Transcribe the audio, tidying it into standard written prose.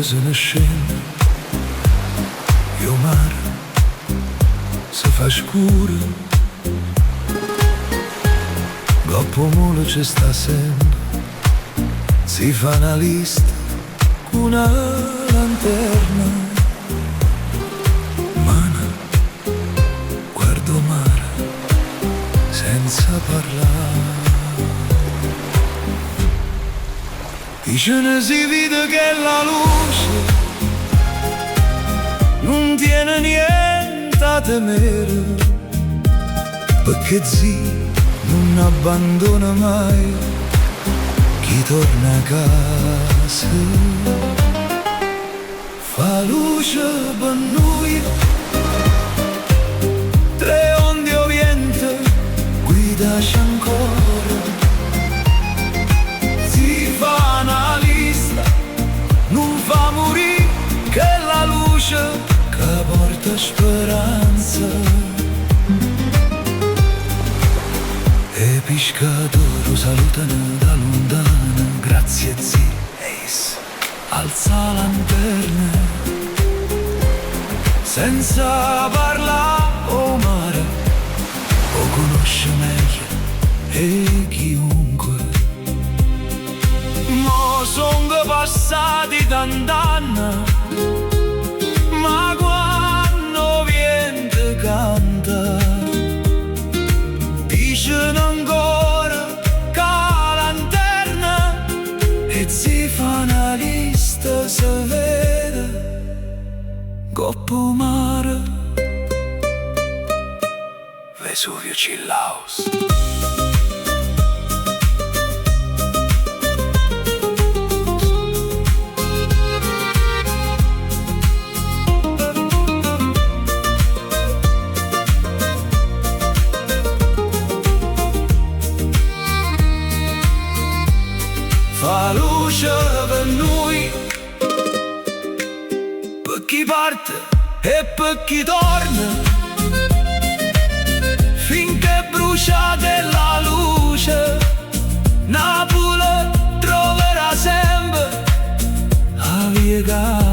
se ne scende e o mare si fa scuro. Dopo molo ci sta sempre, si fa una lista con una lanterna. Mana, guardo mare senza parlare. Dice si vede che la luce non tiene niente a temere, perché zio non abbandona mai chi torna a casa. Fa luce per noi, tre onde o vento, guidaci ancora. Si fa una lista, non fa morire, che la luce che porta speranza. E pescatori salutano da lontano, grazie zii, eis, alza la lanterna. Senza parlare o mare, o conosce meglio e chiunque. Mo son passati tant'anni, ma quando viene canta, dicono ancora che la lanterna e si fa una lista, si vede coppo mare, Vesuvio Cillaus. Fa luce per noi, per chi parte e per chi torna, finché bruciate la luce, Napoli troverà sempre la via.